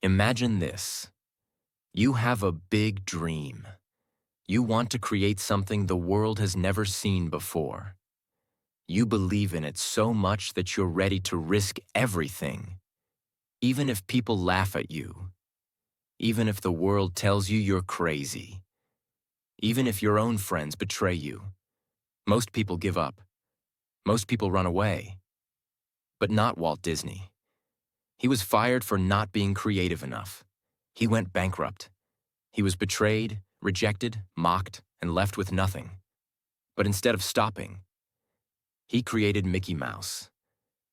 Imagine this. You have a big dream. You want to create something the world has never seen before. You believe in it so much that you're ready to risk everything, even if people laugh at you, even if the world tells you you're crazy, even if your own friends betray you. Most people give up. Most people run away. But not Walt Disney. He was fired for not being creative enough. He went bankrupt. He was betrayed, rejected, mocked, and left with nothing. But instead of stopping, he created Mickey Mouse.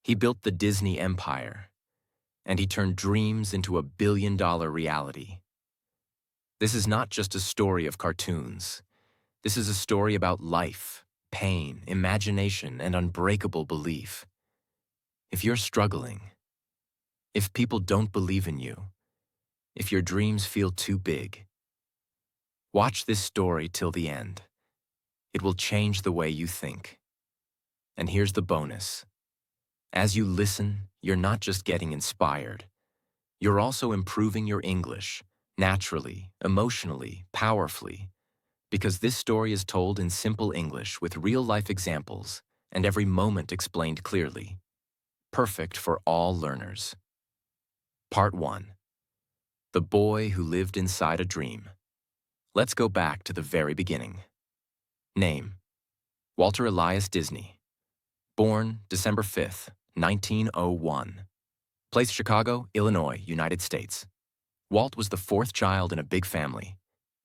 He built the Disney empire, and he turned dreams into a billion-dollar reality. This is not just a story of cartoons. This is a story about life, pain, imagination, and unbreakable belief. If you're struggling, if people don't believe in you, if your dreams feel too big, watch this story till the end. It will change the way you think. And here's the bonus. As you listen, you're not just getting inspired. You're also improving your English, naturally, emotionally, powerfully, because this story is told in simple English with real-life examples and every moment explained clearly. Perfect for all learners. Part 1. The Boy Who Lived Inside a Dream. Let's go back to the very beginning. Name: Walter Elias Disney. Born December 5th, 1901. Place: Chicago, Illinois, United States. Walt was the fourth child in a big family.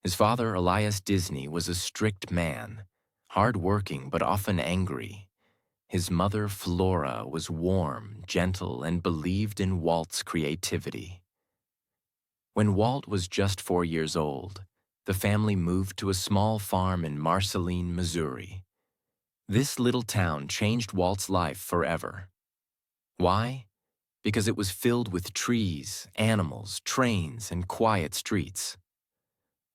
His father, Elias Disney, was a strict man, hard-working but often angry. His mother, Flora, was warm, gentle, and believed in Walt's creativity. When Walt was just 4 years old, the family moved to a small farm in Marceline, Missouri. This little town changed Walt's life forever. Why? Because it was filled with trees, animals, trains, and quiet streets.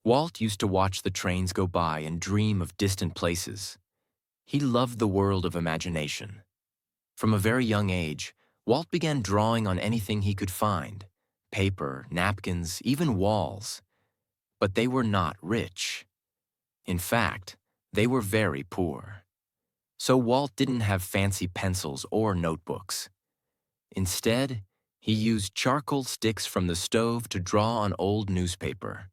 Walt used to watch the trains go by and dream of distant places. He loved the world of imagination. From a very young age, Walt began drawing on anything he could find: paper, napkins, even walls. But they were not rich. In fact, they were very poor. So Walt didn't have fancy pencils or notebooks. Instead, he used charcoal sticks from the stove to draw on old newspaper.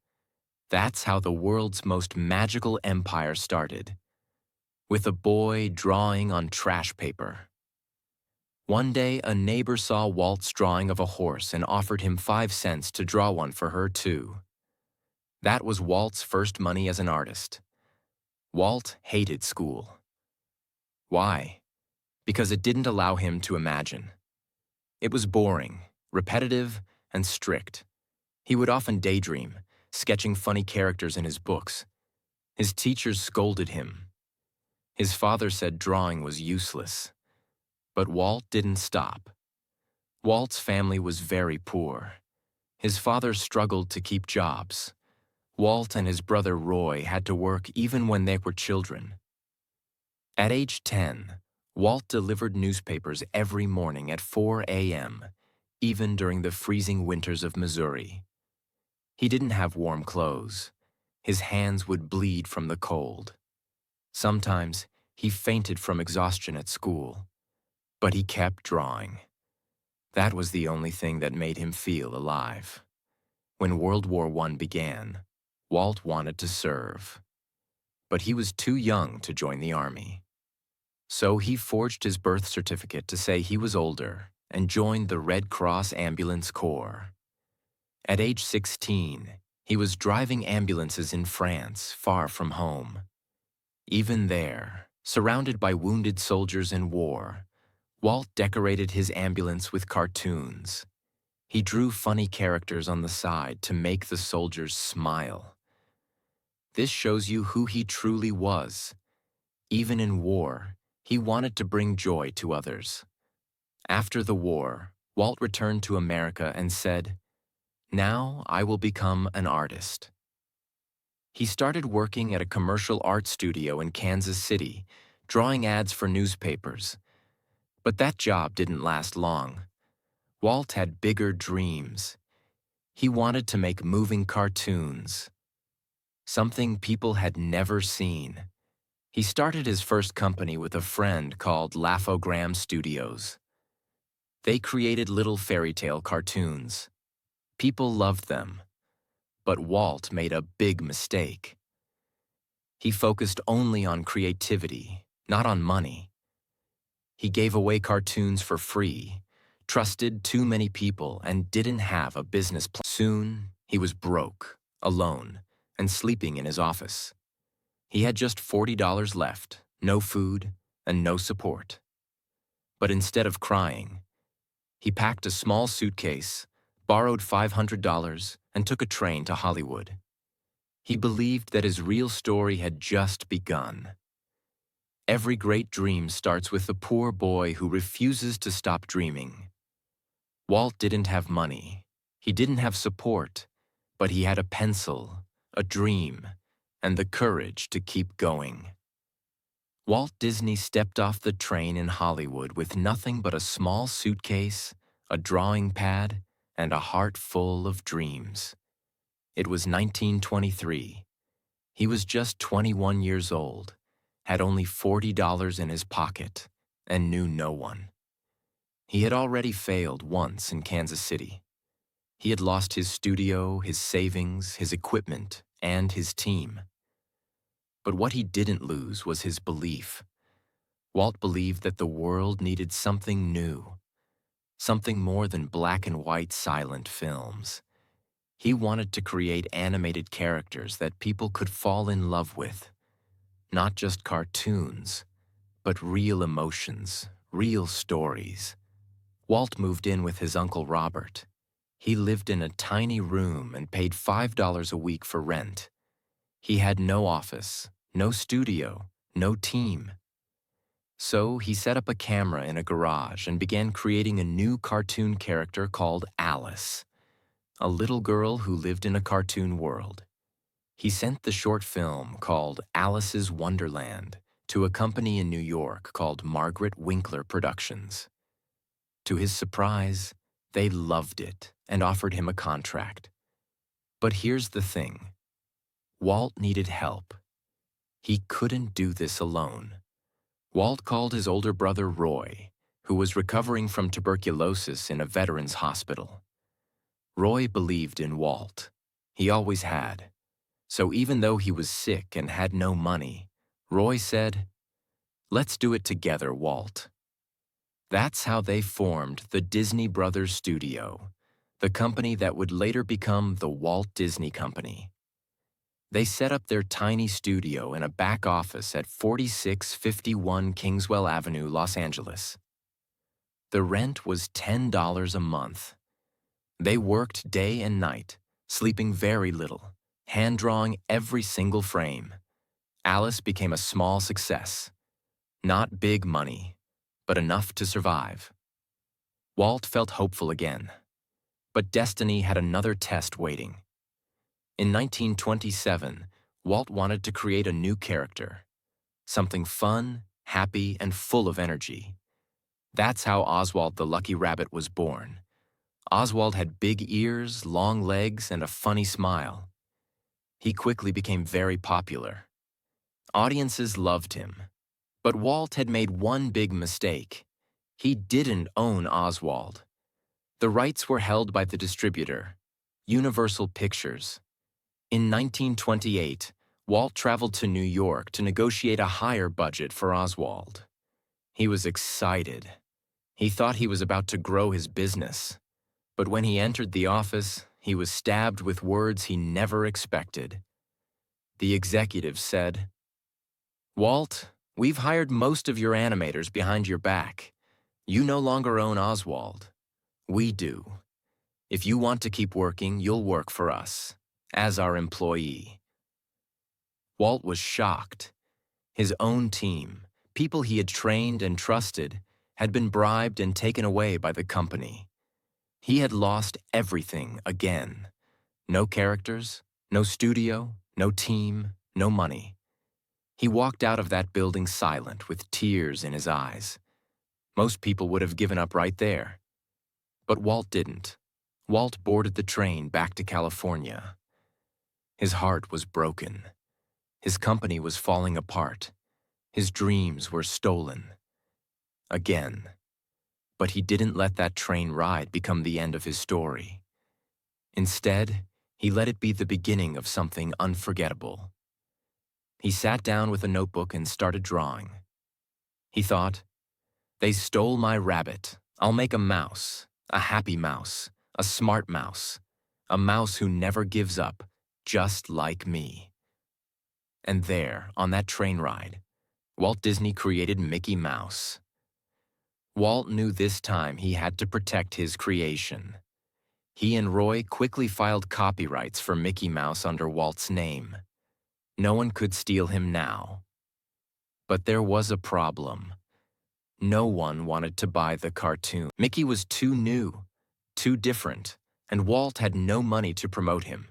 That's how the world's most magical empire started, with a boy drawing on trash paper. One day, a neighbor saw Walt's drawing of a horse and offered him 5 cents to draw one for her, too. That was Walt's first money as an artist. Walt hated school. Why? Because it didn't allow him to imagine. It was boring, repetitive, and strict. He would often daydream, sketching funny characters in his books. His teachers scolded him. His father said drawing was useless. But Walt didn't stop. Walt's family was very poor. His father struggled to keep jobs. Walt and his brother Roy had to work even when they were children. At age 10, Walt delivered newspapers every morning at 4 a.m., even during the freezing winters of Missouri. He didn't have warm clothes. His hands would bleed from the cold. Sometimes he fainted from exhaustion at school. But he kept drawing. That was the only thing that made him feel alive. When World War I began, Walt wanted to serve. But he was too young to join the army. So he forged his birth certificate to say he was older and joined the Red Cross Ambulance Corps. At age 16, he was driving ambulances in France, far from home. Even there, surrounded by wounded soldiers in war, Walt decorated his ambulance with cartoons. He drew funny characters on the side to make the soldiers smile. This shows you who he truly was. Even in war, he wanted to bring joy to others. After the war, Walt returned to America and said, "Now I will become an artist." He started working at a commercial art studio in Kansas City, drawing ads for newspapers. But that job didn't last long. Walt had bigger dreams. He wanted to make moving cartoons, something people had never seen. He started his first company with a friend called Laugh-O-Gram Studios. They created little fairy tale cartoons. People loved them, but Walt made a big mistake. He focused only on creativity, not on money. He gave away cartoons for free, trusted too many people, and didn't have a business plan. Soon, he was broke, alone, and sleeping in his office. He had just $40 left, no food, and no support. But instead of crying, he packed a small suitcase, borrowed $500, and took a train to Hollywood. He believed that his real story had just begun. Every great dream starts with the poor boy who refuses to stop dreaming. Walt didn't have money. He didn't have support, but he had a pencil, a dream, and the courage to keep going. Walt Disney stepped off the train in Hollywood with nothing but a small suitcase, a drawing pad, and a heart full of dreams. It was 1923. He was just 21 years old, had only $40 in his pocket, and knew no one. He had already failed once in Kansas City. He had lost his studio, his savings, his equipment, and his team. But what he didn't lose was his belief. Walt believed that the world needed something new, something more than black and white silent films. He wanted to create animated characters that people could fall in love with. Not just cartoons, but real emotions, real stories. Walt moved in with his Uncle Robert. He lived in a tiny room and paid $5 a week for rent. He had no office, no studio, no team. So he set up a camera in a garage and began creating a new cartoon character called Alice, a little girl who lived in a cartoon world. He sent the short film called Alice's Wonderland to a company in New York called Margaret Winkler Productions. To his surprise, they loved it and offered him a contract. But here's the thing. Walt needed help. He couldn't do this alone. Walt called his older brother Roy, who was recovering from tuberculosis in a veterans hospital. Roy believed in Walt. He always had. So even though he was sick and had no money, Roy said, "Let's do it together, Walt." That's how they formed the Disney Brothers Studio, the company that would later become the Walt Disney Company. They set up their tiny studio in a back office at 4651 Kingswell Avenue, Los Angeles. The rent was $10 a month. They worked day and night, sleeping very little, hand-drawing every single frame. Alice became a small success. Not big money, but enough to survive. Walt felt hopeful again. But destiny had another test waiting. In 1927, Walt wanted to create a new character, something fun, happy, and full of energy. That's how Oswald the Lucky Rabbit was born. Oswald had big ears, long legs, and a funny smile. He quickly became very popular. Audiences loved him. But Walt had made one big mistake. He didn't own Oswald. The rights were held by the distributor, Universal Pictures. In 1928, Walt traveled to New York to negotiate a higher budget for Oswald. He was excited. He thought he was about to grow his business. But when he entered the office, he was stabbed with words he never expected. The executive said, "Walt, we've hired most of your animators behind your back. You no longer own Oswald. We do. If you want to keep working, you'll work for us, as our employee." Walt was shocked. His own team, people he had trained and trusted, had been bribed and taken away by the company. He had lost everything again. No characters, no studio, no team, no money. He walked out of that building silent with tears in his eyes. Most people would have given up right there. But Walt didn't. Walt boarded the train back to California. His heart was broken. His company was falling apart. His dreams were stolen. Again. But he didn't let that train ride become the end of his story. Instead, he let it be the beginning of something unforgettable. He sat down with a notebook and started drawing. He thought, "They stole my rabbit. I'll make a mouse, a happy mouse, a smart mouse, a mouse who never gives up, just like me." And there, on that train ride, Walt Disney created Mickey Mouse. Walt knew this time he had to protect his creation. He and Roy quickly filed copyrights for Mickey Mouse under Walt's name. No one could steal him now. But there was a problem. No one wanted to buy the cartoon. Mickey was too new, too different, and Walt had no money to promote him.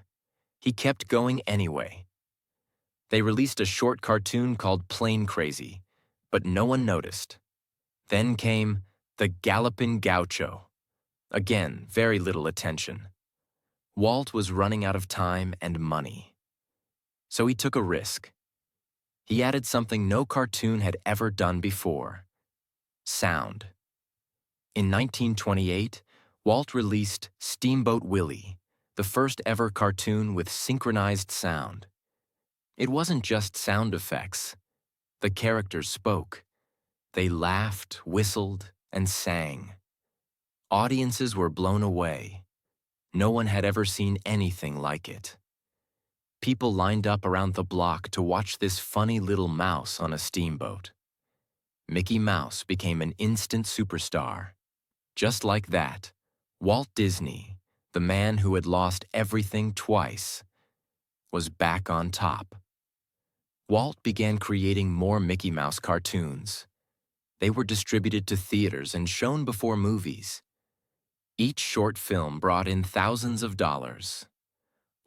He kept going anyway. They released a short cartoon called Plain Crazy, but no one noticed. Then came The Gallopin' Gaucho. Again, very little attention. Walt was running out of time and money. So he took a risk. He added something no cartoon had ever done before: sound. In 1928, Walt released Steamboat Willie, the first ever cartoon with synchronized sound. It wasn't just sound effects. The characters spoke. They laughed, whistled, and sang. Audiences were blown away. No one had ever seen anything like it. People lined up around the block to watch this funny little mouse on a steamboat. Mickey Mouse became an instant superstar. Just like that, Walt Disney, the man who had lost everything twice, was back on top. Walt began creating more Mickey Mouse cartoons. They were distributed to theaters and shown before movies. Each short film brought in thousands of dollars.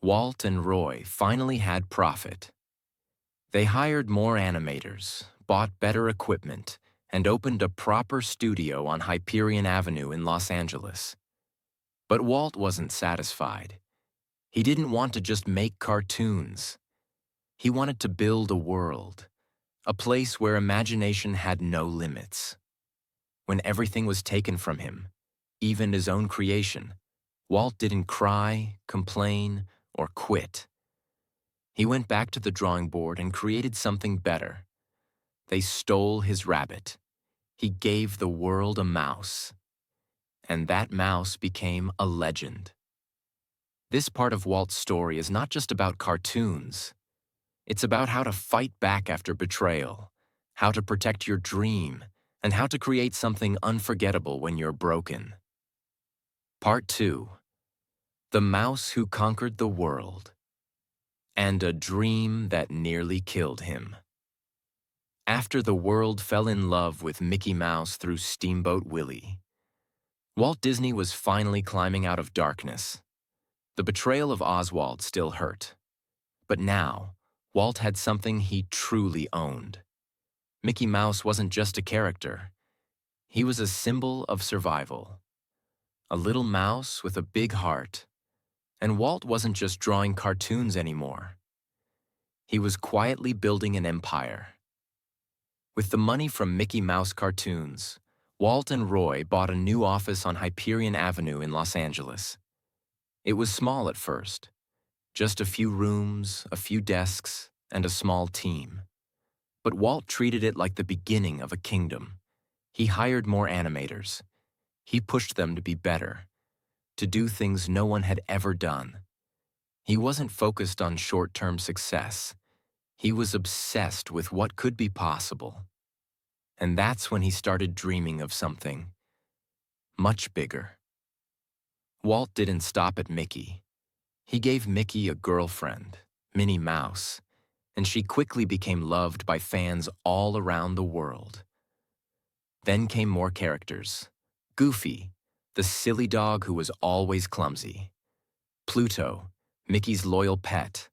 Walt and Roy finally had profit. They hired more animators, bought better equipment, and opened a proper studio on Hyperion Avenue in Los Angeles. But Walt wasn't satisfied. He didn't want to just make cartoons. He wanted to build a world, a place where imagination had no limits. When everything was taken from him, even his own creation, Walt didn't cry, complain, or quit. He went back to the drawing board and created something better. They stole his rabbit. He gave the world a mouse. And that mouse became a legend. This part of Walt's story is not just about cartoons. It's about how to fight back after betrayal, how to protect your dream, and how to create something unforgettable when you're broken. Part 2. The Mouse Who Conquered the World. And a Dream That Nearly Killed Him. After the world fell in love with Mickey Mouse through Steamboat Willie, Walt Disney was finally climbing out of darkness. The betrayal of Oswald still hurt. But now, Walt had something he truly owned. Mickey Mouse wasn't just a character. He was a symbol of survival. A little mouse with a big heart. And Walt wasn't just drawing cartoons anymore. He was quietly building an empire. With the money from Mickey Mouse cartoons, Walt and Roy bought a new office on Hyperion Avenue in Los Angeles. It was small at first. Just a few rooms, a few desks, and a small team. But Walt treated it like the beginning of a kingdom. He hired more animators. He pushed them to be better, to do things no one had ever done. He wasn't focused on short-term success. He was obsessed with what could be possible. And that's when he started dreaming of something much bigger. Walt didn't stop at Mickey. He gave Mickey a girlfriend, Minnie Mouse, and she quickly became loved by fans all around the world. Then came more characters. Goofy, the silly dog who was always clumsy. Pluto, Mickey's loyal pet.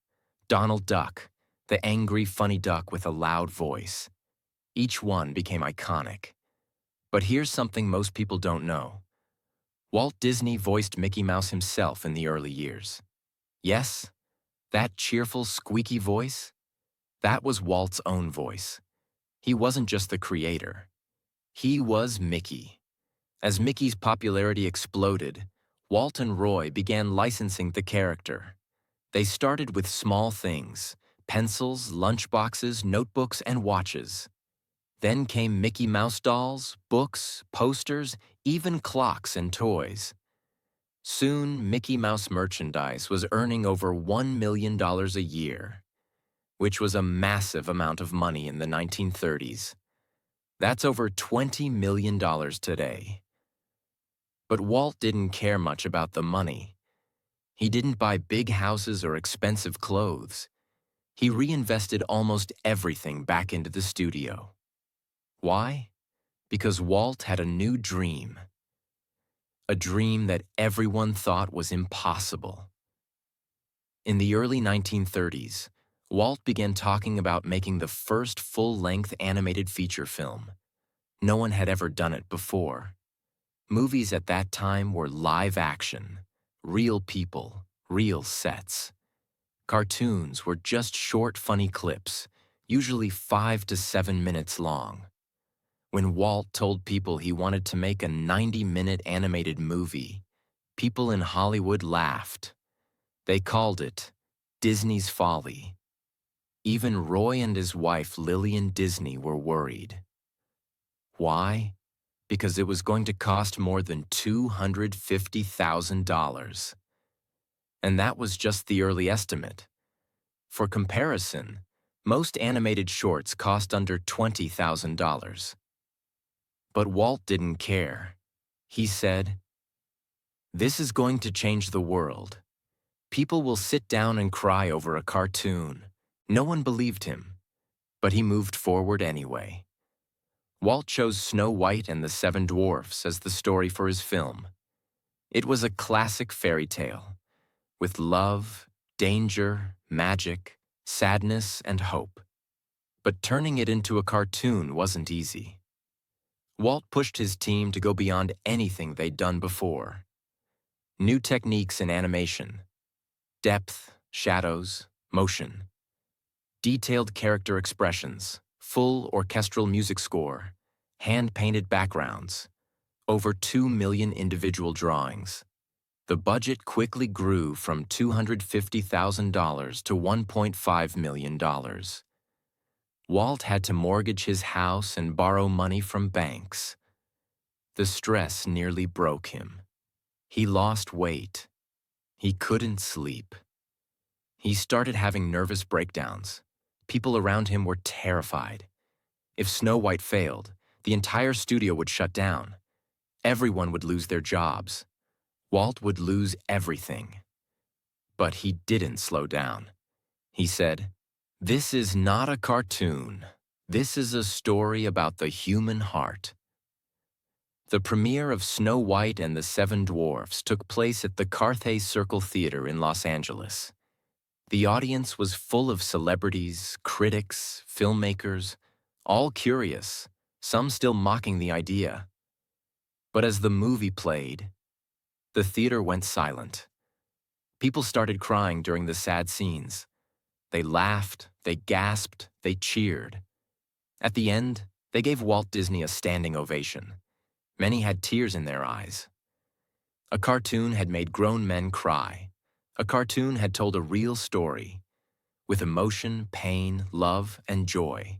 Donald Duck, the angry, funny duck with a loud voice. Each one became iconic. But here's something most people don't know. Walt Disney voiced Mickey Mouse himself in the early years. Yes, that cheerful, squeaky voice, that was Walt's own voice. He wasn't just the creator. He was Mickey. As Mickey's popularity exploded, Walt and Roy began licensing the character. They started with small things: pencils, lunchboxes, notebooks, and watches. Then came Mickey Mouse dolls, books, posters, even clocks and toys. Soon, Mickey Mouse merchandise was earning over $1 million a year, which was a massive amount of money in the 1930s. That's over $20 million today. But Walt didn't care much about the money. He didn't buy big houses or expensive clothes. He reinvested almost everything back into the studio. Why? Because Walt had a new dream. A dream that everyone thought was impossible. In the early 1930s, Walt began talking about making the first full-length animated feature film. No one had ever done it before. Movies at that time were live action, real people, real sets. Cartoons were just short, funny clips, usually 5 to 7 minutes long. When Walt told people he wanted to make a 90-minute animated movie, people in Hollywood laughed. They called it Disney's Folly. Even Roy and his wife Lillian Disney were worried. Why? Because it was going to cost more than $250,000. And that was just the early estimate. For comparison, most animated shorts cost under $20,000. But Walt didn't care. He said, "This is going to change the world. People will sit down and cry over a cartoon." No one believed him, but he moved forward anyway. Walt chose Snow White and the Seven Dwarfs as the story for his film. It was a classic fairy tale, with love, danger, magic, sadness, and hope. But turning it into a cartoon wasn't easy. Walt pushed his team to go beyond anything they'd done before. New techniques in animation: depth, shadows, motion. Detailed character expressions, full orchestral music score, hand-painted backgrounds, over 2 million individual drawings. The budget quickly grew from $250,000 to $1.5 million. Walt had to mortgage his house and borrow money from banks. The stress nearly broke him. He lost weight. He couldn't sleep. He started having nervous breakdowns. People around him were terrified. If Snow White failed, the entire studio would shut down. Everyone would lose their jobs. Walt would lose everything. But he didn't slow down. He said, "This is not a cartoon. This is a story about the human heart." The premiere of Snow White and the Seven Dwarfs took place at the Carthay Circle Theater in Los Angeles. The audience was full of celebrities, critics, filmmakers, all curious, some still mocking the idea. But as the movie played, the theater went silent. People started crying during the sad scenes. They laughed, they gasped, they cheered. At the end, they gave Walt Disney a standing ovation. Many had tears in their eyes. A cartoon had made grown men cry. A cartoon had told a real story, with emotion, pain, love, and joy.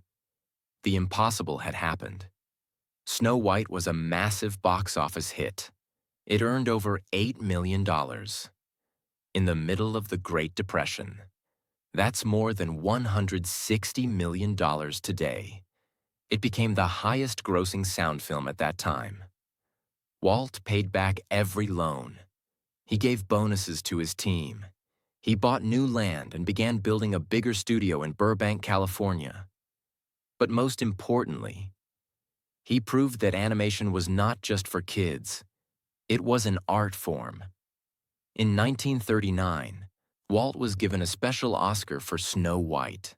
The impossible had happened. Snow White was a massive box office hit. It earned over $8 million. In the middle of the Great Depression. That's more than $160 million today. It became the highest-grossing sound film at that time. Walt paid back every loan. He gave bonuses to his team. He bought new land and began building a bigger studio in Burbank, California. But most importantly, he proved that animation was not just for kids. It was an art form. In 1939, Walt was given a special Oscar for Snow White.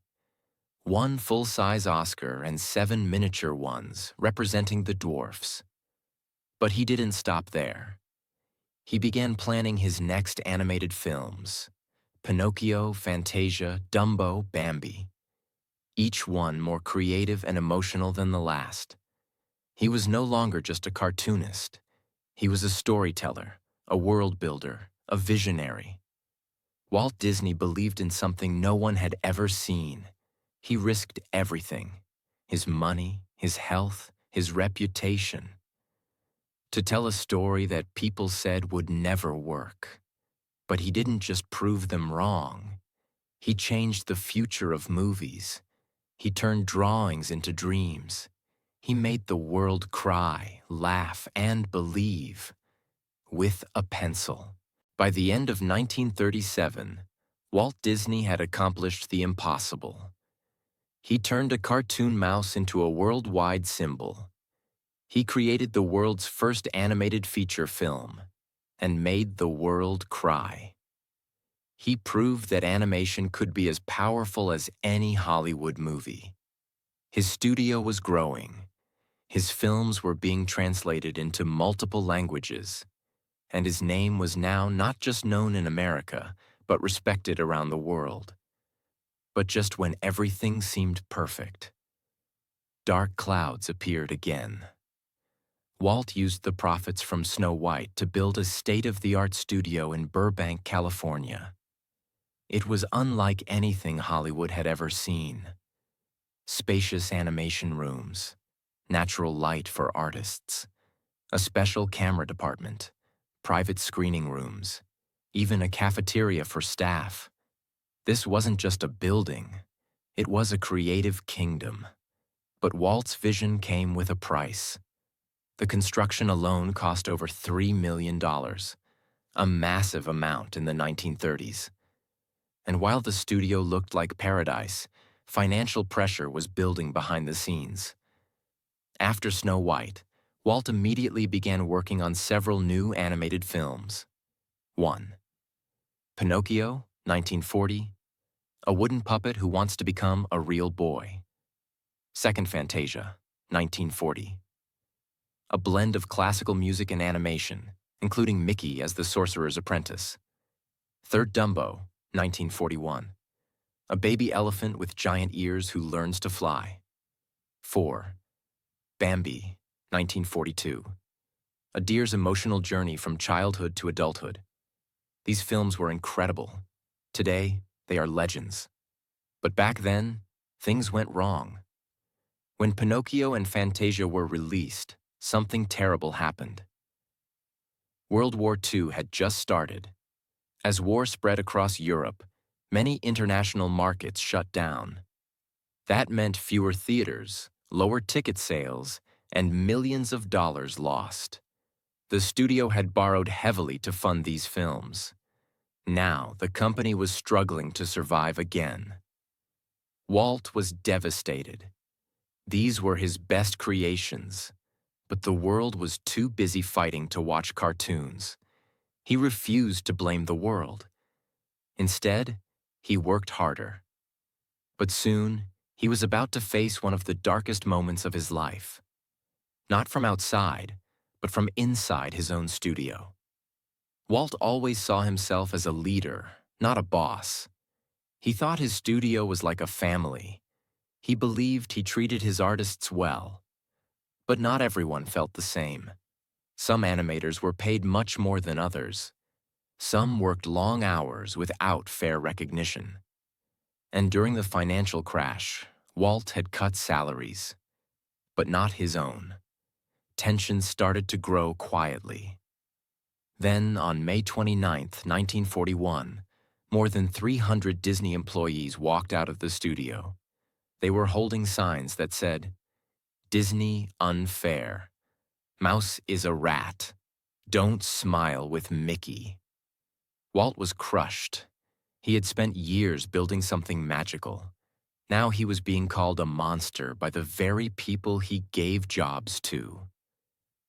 1 full-size Oscar and 7 miniature ones representing the dwarfs. But he didn't stop there. He began planning his next animated films: Pinocchio, Fantasia, Dumbo, Bambi, each one more creative and emotional than the last. He was no longer just a cartoonist. He was a storyteller, a world builder, a visionary. Walt Disney believed in something no one had ever seen. He risked everything: his money, his health, his reputation, to tell a story that people said would never work. But he didn't just prove them wrong. He changed the future of movies. He turned drawings into dreams. He made the world cry, laugh, and believe with a pencil. By the end of 1937, Walt Disney had accomplished the impossible. He turned a cartoon mouse into a worldwide symbol. He created the world's first animated feature film and made the world cry. He proved that animation could be as powerful as any Hollywood movie. His studio was growing. His films were being translated into multiple languages, and his name was now not just known in America, but respected around the world. But just when everything seemed perfect, dark clouds appeared again. Walt used the profits from Snow White to build a state-of-the-art studio in Burbank, California. It was unlike anything Hollywood had ever seen. Spacious animation rooms, natural light for artists, a special camera department, private screening rooms, even a cafeteria for staff. This wasn't just a building, it was a creative kingdom. But Walt's vision came with a price. The construction alone cost over $3 million, a massive amount in the 1930s. And while the studio looked like paradise, financial pressure was building behind the scenes. After Snow White, Walt immediately began working on several new animated films. 1. Pinocchio, 1940, a wooden puppet who wants to become a real boy. 2nd Fantasia, 1940, a blend of classical music and animation, including Mickey as the sorcerer's apprentice. 3rd Dumbo, 1941, a baby elephant with giant ears who learns to fly. 4. Bambi, 1942, a deer's emotional journey from childhood to adulthood. These films were incredible. Today, they are legends. But back then, things went wrong. When Pinocchio and Fantasia were released, something terrible happened. World War II had just started. As war spread across Europe, many international markets shut down. That meant fewer theaters, lower ticket sales, and millions of dollars lost. The studio had borrowed heavily to fund these films. Now, the company was struggling to survive again. Walt was devastated. These were his best creations, but the world was too busy fighting to watch cartoons. He refused to blame the world. Instead, he worked harder. But soon, he was about to face one of the darkest moments of his life. Not from outside, but from inside his own studio. Walt always saw himself as a leader, not a boss. He thought his studio was like a family. He believed he treated his artists well. But not everyone felt the same. Some animators were paid much more than others. Some worked long hours without fair recognition. And during the financial crash, Walt had cut salaries, but not his own. Tensions started to grow quietly. Then, on May 29, 1941, more than 300 Disney employees walked out of the studio. They were holding signs that said, "Disney unfair. Mouse is a rat. Don't smile with Mickey." Walt was crushed. He had spent years building something magical. Now he was being called a monster by the very people he gave jobs to.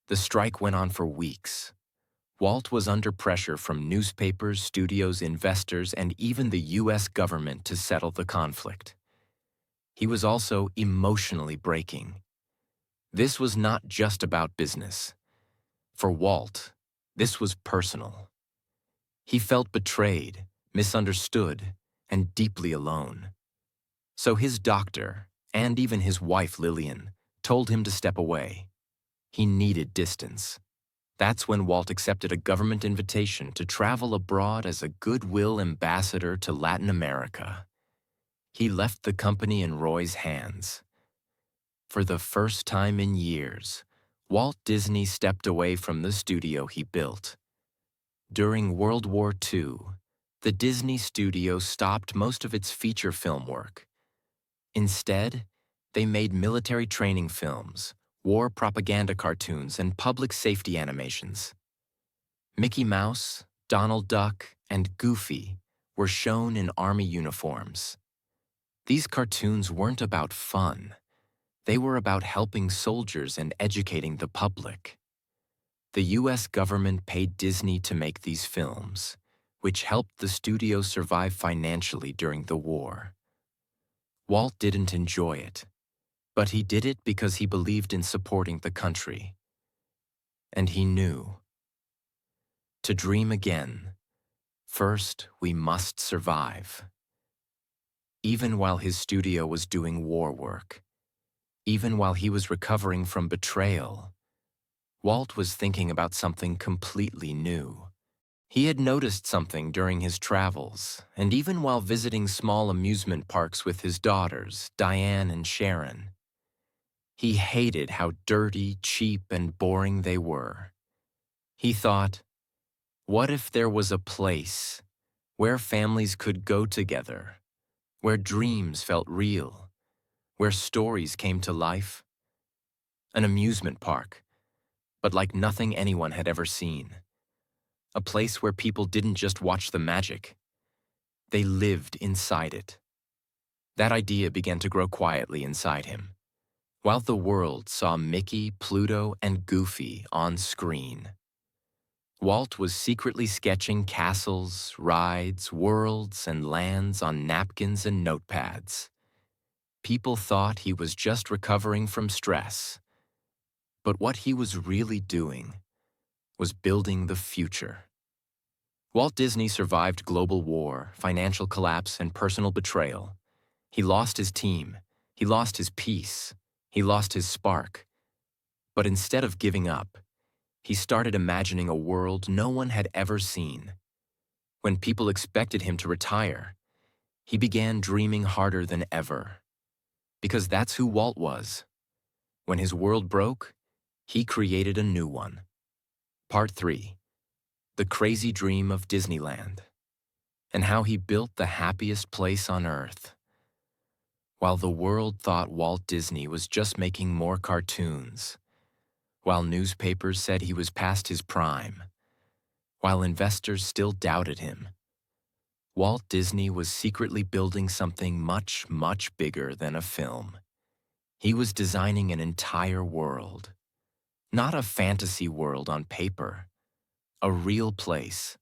The strike went on for weeks. Walt was under pressure from newspapers, studios, investors, and even the U.S. government to settle the conflict. He was also emotionally breaking. This was not just about business. For Walt, This was personal. He felt betrayed, misunderstood, and deeply alone. So his doctor, and even his wife Lillian, told him to step away. He needed distance. That's when Walt accepted a government invitation to travel abroad as a goodwill ambassador to Latin America. He left the company in Roy's hands. For the first time in years, Walt Disney stepped away from the studio he built. During World War II, the Disney studio stopped most of its feature film work. Instead, they made military training films, war propaganda cartoons, and public safety animations. Mickey Mouse, Donald Duck, and Goofy were shown in Army uniforms. These cartoons weren't about fun. They were about helping soldiers and educating the public. The U.S. government paid Disney to make these films, which helped the studio survive financially during the war. Walt didn't enjoy it, but he did it because he believed in supporting the country. And he knew. To dream again, first we must survive. Even while his studio was doing war work, even while he was recovering from betrayal, Walt was thinking about something completely new. He had noticed something during his travels, and even while visiting small amusement parks with his daughters, Diane and Sharon. He hated how dirty, cheap, and boring they were. He thought, what if there was a place where families could go together, where dreams felt real, where stories came to life? An amusement park, but like nothing anyone had ever seen. A place where people didn't just watch the magic, they lived inside it. That idea began to grow quietly inside him, while the world saw Mickey, Pluto, and Goofy on screen. Walt was secretly sketching castles, rides, worlds, and lands on napkins and notepads. People thought he was just recovering from stress. But what he was really doing was building the future. Walt Disney survived global war, financial collapse, and personal betrayal. He lost his team. He lost his peace. He lost his spark. But instead of giving up, he started imagining a world no one had ever seen. When people expected him to retire, he began dreaming harder than ever. Because that's who Walt was. When his world broke, he created a new one. Part 3. The Crazy Dream of Disneyland, and how he built the happiest place on Earth. While the world thought Walt Disney was just making more cartoons, while newspapers said he was past his prime, while investors still doubted him, Walt Disney was secretly building something much, much bigger than a film. He was designing an entire world. Not a fantasy world on paper, a real place.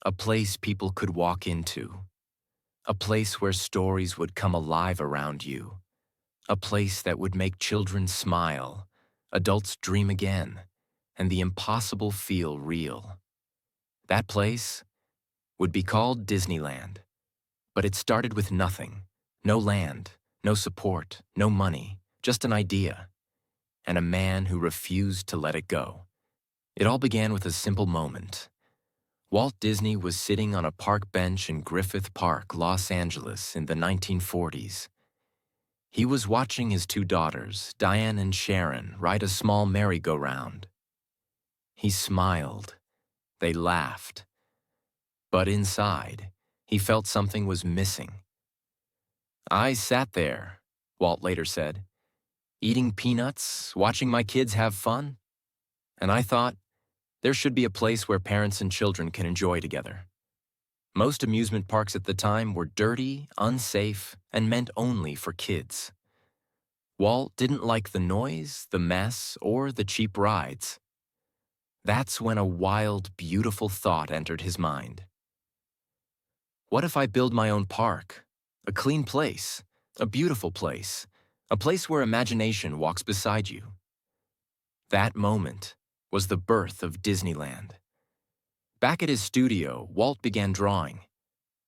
A place people could walk into. A place where stories would come alive around you. A place that would make children smile, adults dream again, and the impossible feel real. That place would be called Disneyland. But it started with nothing. No land, no support, no money, just an idea. And a man who refused to let it go. It all began with a simple moment. Walt Disney was sitting on a park bench in Griffith Park, Los Angeles, in the 1940s. He was watching his two daughters, Diane and Sharon, ride a small merry-go-round. He smiled. They laughed. But inside, he felt something was missing. I sat there, Walt later said, eating peanuts, watching my kids have fun. And I thought, there should be a place where parents and children can enjoy together. Most amusement parks at the time were dirty, unsafe, and meant only for kids. Walt didn't like the noise, the mess, or the cheap rides. That's when a wild, beautiful thought entered his mind. What if I build my own park? A clean place, a beautiful place, a place where imagination walks beside you. That moment was the birth of Disneyland, Back at his studio, Walt began drawing.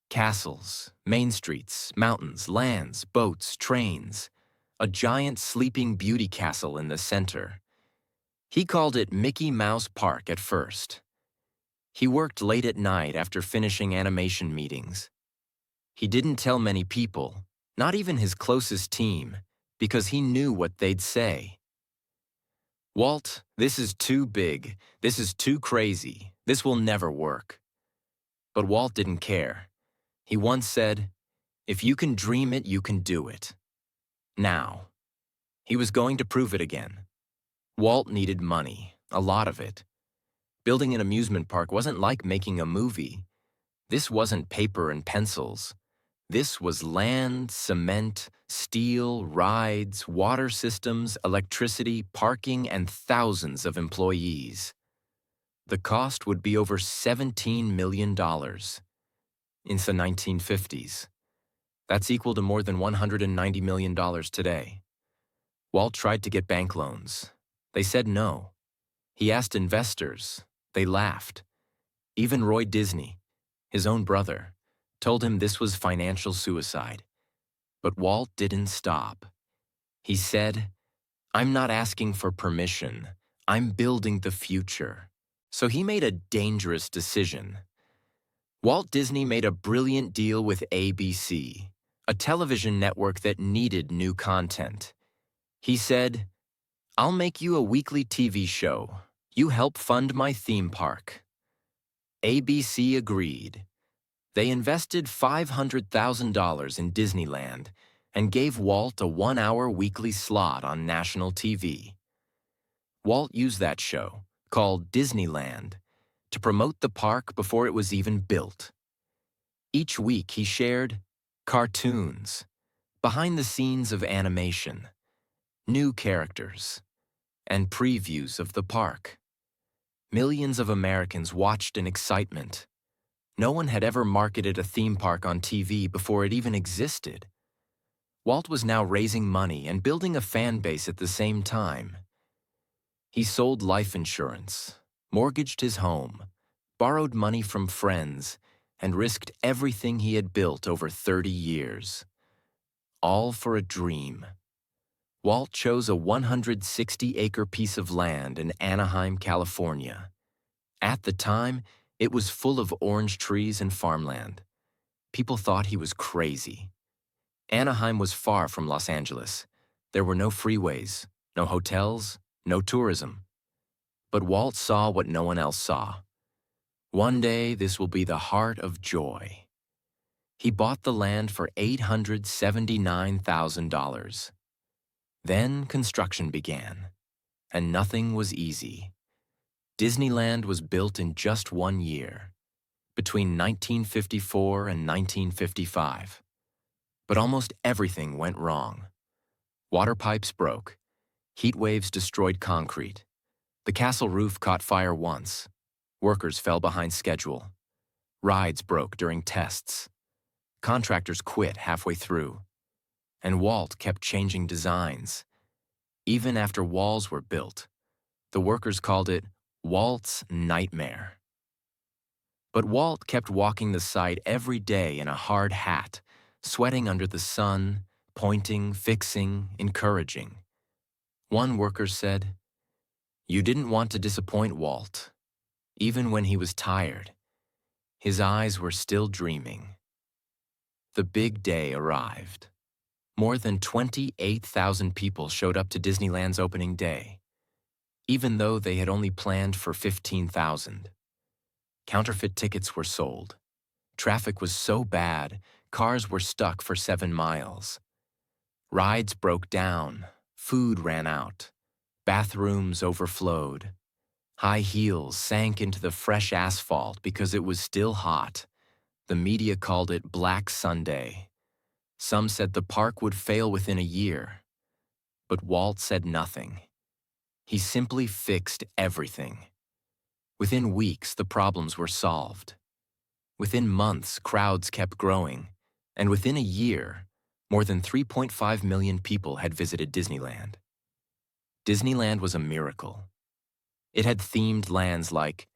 Castles, main streets, mountains, lands, boats, trains. A giant sleeping beauty castle in the center. He called it Mickey Mouse Park at first. He worked late at night after finishing animation meetings. He didn't tell many people, not even his closest team, because he knew what they'd say. "Walt, this is too big. This is too crazy. This will never work." But Walt didn't care. He once said, "If you can dream it, you can do it." Now, he was going to prove it again. Walt needed money, a lot of it. Building an amusement park wasn't like making a movie. This wasn't paper and pencils. This was land, cement, steel, rides, water systems, electricity, parking, and thousands of employees. The cost would be over $17 million. In the 1950s. That's equal to more than $190 million today. Walt tried to get bank loans. They said no. He asked investors. They laughed. Even Roy Disney, his own brother, told him this was financial suicide. But Walt didn't stop. He said, "I'm not asking for permission. I'm building the future." So he made a dangerous decision. Walt Disney made a brilliant deal with ABC, a television network that needed new content. He said, "I'll make you a weekly TV show. You help fund my theme park." ABC agreed. They invested $500,000 in Disneyland and gave Walt a 1-hour weekly slot on national TV. Walt used that show, called Disneyland, to promote the park before it was even built. Each week he shared cartoons, behind the scenes of animation, new characters, and previews of the park. Millions of Americans watched in excitement. No one had ever marketed a theme park on TV before it even existed. Walt was now raising money and building a fan base at the same time. He sold life insurance, mortgaged his home, borrowed money from friends, and risked everything he had built over 30 years. All for a dream. Walt chose a 160-acre piece of land in Anaheim, California. At the time, it was full of orange trees and farmland. People thought he was crazy. Anaheim was far from Los Angeles. There were no freeways, no hotels, no tourism. But Walt saw what no one else saw. One day, this will be the heart of joy. He bought the land for $879,000. Then construction began, and nothing was easy. Disneyland was built in just 1 year, between 1954 and 1955. But almost everything went wrong. Water pipes broke. Heat waves destroyed concrete. The castle roof caught fire once. Workers fell behind schedule. Rides broke during tests. Contractors quit halfway through. And Walt kept changing designs. Even after walls were built, the workers called it Walt's nightmare. But Walt kept walking the site every day in a hard hat, sweating under the sun, pointing, fixing, encouraging. One worker said, "You didn't want to disappoint Walt." Even when he was tired, his eyes were still dreaming. The big day arrived. More than 28,000 people showed up to Disneyland's opening day, even though they had only planned for 15,000. Counterfeit tickets were sold. Traffic was so bad, cars were stuck for 7 miles. Rides broke down, food ran out, bathrooms overflowed. High heels sank into the fresh asphalt because it was still hot. The media called it Black Sunday. Some said the park would fail within a year. But Walt said nothing. He simply fixed everything. Within weeks, the problems were solved. Within months, crowds kept growing. And within a year, more than 3.5 million people had visited Disneyland. Disneyland was a miracle. It had themed lands like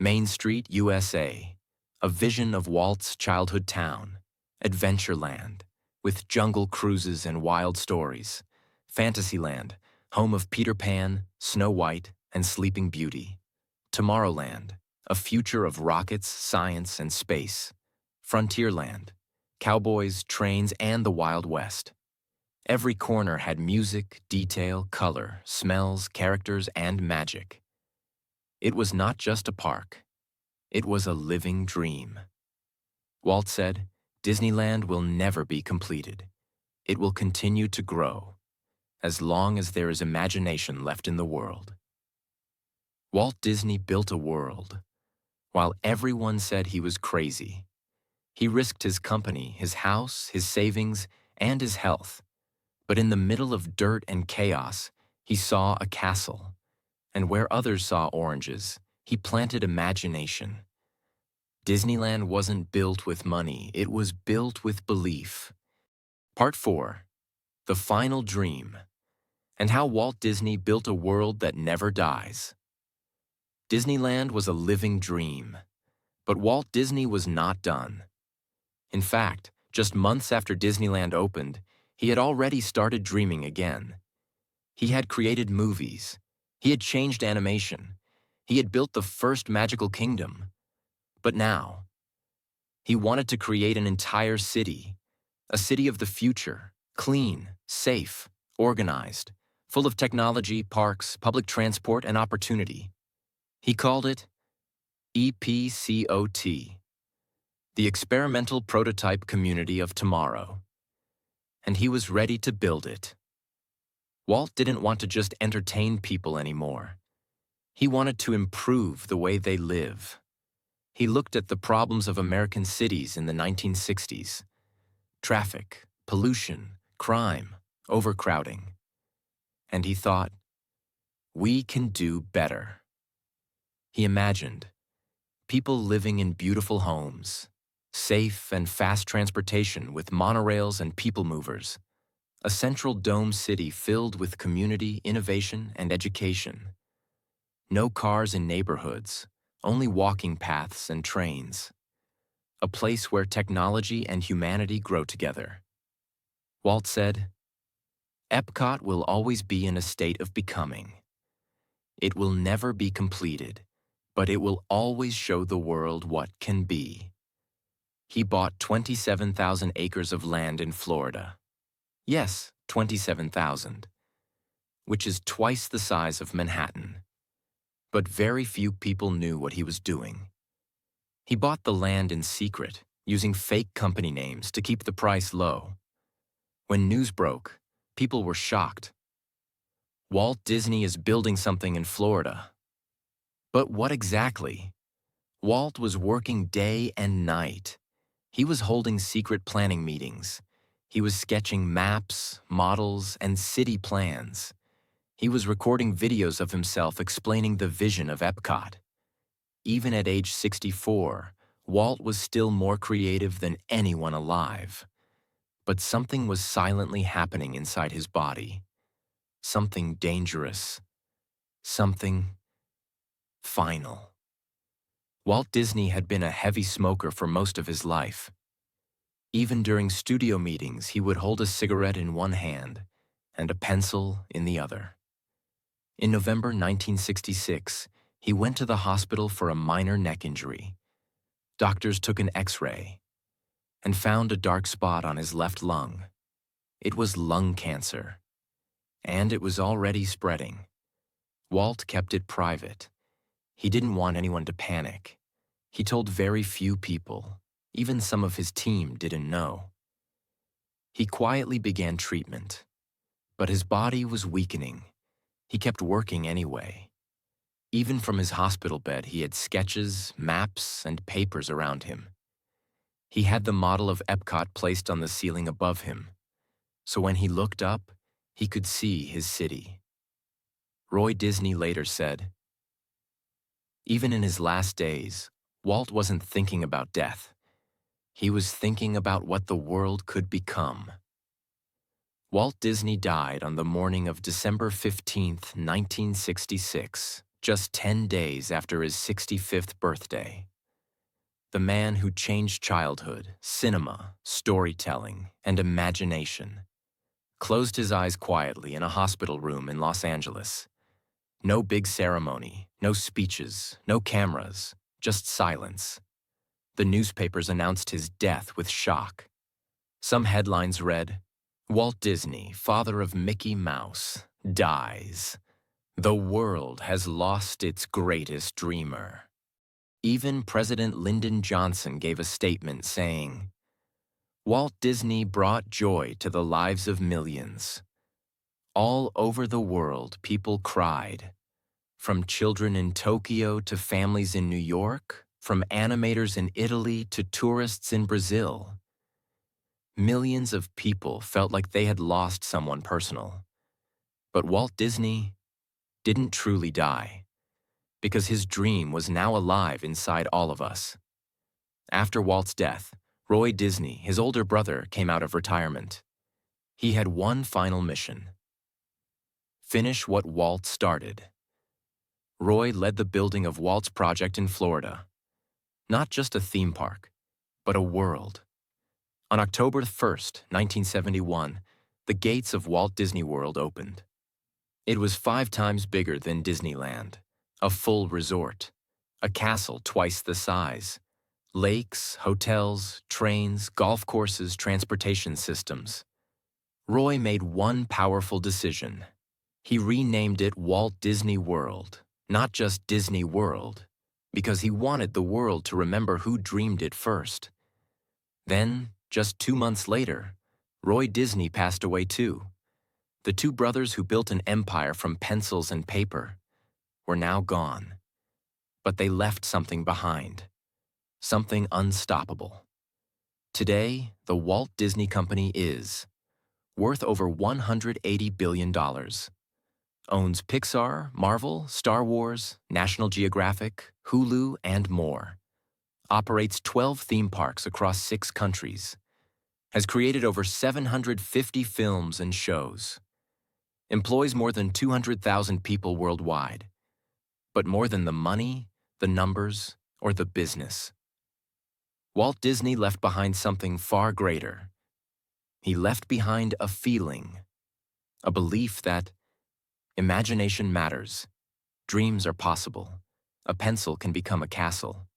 Main Street, USA, a vision of Walt's childhood town. Adventureland, with jungle cruises and wild stories. Fantasyland, home of Peter Pan, Snow White, and Sleeping Beauty. Tomorrowland, a future of rockets, science, and space. Frontierland, cowboys, trains, and the Wild West. Every corner had music, detail, color, smells, characters, and magic. It was not just a park. It was a living dream. Walt said, Disneyland will never be completed. It will continue to grow, as long as there is imagination left in the world. Walt Disney built a world, while everyone said he was crazy. He risked his company, his house, his savings, and his health. But in the middle of dirt and chaos, he saw a castle. And where others saw oranges, he planted imagination. Disneyland wasn't built with money, it was built with belief. Part 4. The Final Dream, and how Walt Disney built a world that never dies. Disneyland was a living dream, but Walt Disney was not done. In fact, just months after Disneyland opened, he had already started dreaming again. He had created movies. He had changed animation. He had built the first magical kingdom. But now, he wanted to create an entire city, a city of the future, clean, safe, organized, full of technology, parks, public transport, and opportunity. He called it EPCOT, the Experimental Prototype Community of Tomorrow. And he was ready to build it. Walt didn't want to just entertain people anymore. He wanted to improve the way they live. He looked at the problems of American cities in the 1960s. Traffic, pollution, crime, overcrowding. And he thought, we can do better. He imagined people living in beautiful homes, safe and fast transportation with monorails and people movers, a central dome city filled with community, innovation, and education. No cars in neighborhoods, only walking paths and trains. A place where technology and humanity grow together. Walt said, Epcot will always be in a state of becoming. It will never be completed, but it will always show the world what can be. He bought 27,000 acres of land in Florida. Yes, 27,000, which is twice the size of Manhattan. But very few people knew what he was doing. He bought the land in secret, using fake company names to keep the price low. When news broke, people were shocked. Walt Disney is building something in Florida. But what exactly? Walt was working day and night. He was holding secret planning meetings. He was sketching maps, models, and city plans. He was recording videos of himself explaining the vision of Epcot. Even at age 64, Walt was still more creative than anyone alive. But something was silently happening inside his body. Something dangerous. Something final. Walt Disney had been a heavy smoker for most of his life. Even during studio meetings, he would hold a cigarette in one hand and a pencil in the other. In November 1966, he went to the hospital for a minor neck injury. Doctors took an X-ray and found a dark spot on his left lung. It was lung cancer, and it was already spreading. Walt kept it private. He didn't want anyone to panic. He told very few people. Even some of his team didn't know. He quietly began treatment, but his body was weakening. He kept working anyway. Even from his hospital bed, he had sketches, maps, and papers around him. He had the model of Epcot placed on the ceiling above him, so when he looked up, he could see his city. Roy Disney later said, even in his last days, Walt wasn't thinking about death. He was thinking about what the world could become. Walt Disney died on the morning of December 15, 1966, just 10 days after his 65th birthday. The man who changed childhood, cinema, storytelling, and imagination closed his eyes quietly in a hospital room in Los Angeles. No big ceremony, no speeches, no cameras, just silence. The newspapers announced his death with shock. Some headlines read, "Walt Disney, father of Mickey Mouse, dies. The world has lost its greatest dreamer." Even President Lyndon Johnson gave a statement saying, "Walt Disney brought joy to the lives of millions." All over the world, people cried. From children in Tokyo to families in New York, from animators in Italy to tourists in Brazil. Millions of people felt like they had lost someone personal. But Walt Disney didn't truly die, because his dream was now alive inside all of us. After Walt's death, Roy Disney, his older brother, came out of retirement. He had one final mission: finish what Walt started. Roy led the building of Walt's project in Florida. Not just a theme park, but a world. On October 1st, 1971, the gates of Walt Disney World opened. It was 5 times bigger than Disneyland, a full resort, a castle twice the size, lakes, hotels, trains, golf courses, transportation systems. Roy made one powerful decision. He renamed it Walt Disney World, not just Disney World, because he wanted the world to remember who dreamed it first. Then, just 2 months later, Roy Disney passed away too. The 2 brothers who built an empire from pencils and paper were now gone. But they left something behind, something unstoppable. Today, the Walt Disney Company is worth over $180 billion. Owns Pixar, Marvel, Star Wars, National Geographic, Hulu, and more. Operates 12 theme parks across 6 countries. Has created over 750 films and shows. Employs more than 200,000 people worldwide. But more than the money, the numbers, or the business, Walt Disney left behind something far greater. He left behind a feeling, a belief that imagination matters, dreams are possible, a pencil can become a castle,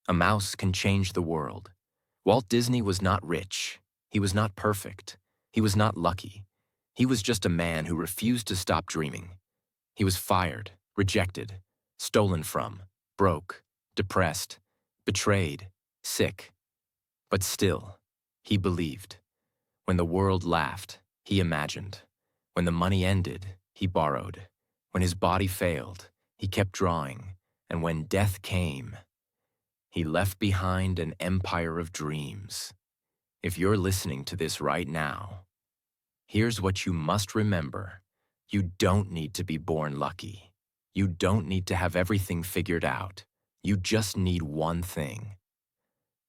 a mouse can change the world. Walt Disney was not rich, he was not perfect, he was not lucky. He was just a man who refused to stop dreaming. He was fired, rejected, stolen from, broke, depressed, betrayed, sick. But still, he believed. When the world laughed, he imagined. When the money ended, he borrowed. When his body failed, he kept drawing. And when death came, he left behind an empire of dreams. If you're listening to this right now, here's what you must remember. You don't need to be born lucky. You don't need to have everything figured out. You just need one thing: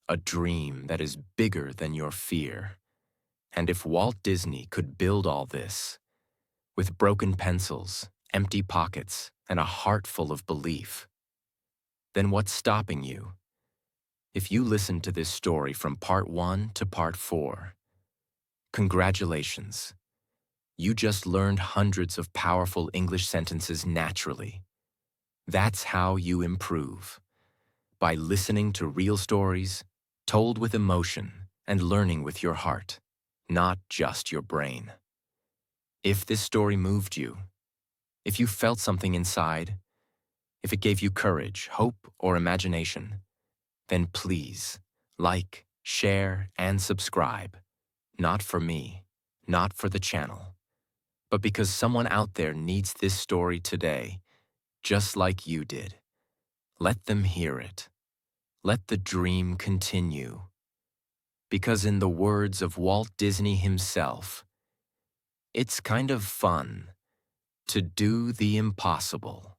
a dream that is bigger than your fear. And if Walt Disney could build all this, with broken pencils, empty pockets, and a heart full of belief, then what's stopping you? If you listened to this story from part 1 to part 4, congratulations. You just learned hundreds of powerful English sentences naturally. That's how you improve. By listening to real stories, told with emotion, and learning with your heart, not just your brain. If this story moved you, if you felt something inside, if it gave you courage, hope, or imagination, then please like, share, and subscribe. Not for me, not for the channel, but because someone out there needs this story today, just like you did. Let them hear it. Let the dream continue. Because in the words of Walt Disney himself, it's kind of fun to do the impossible.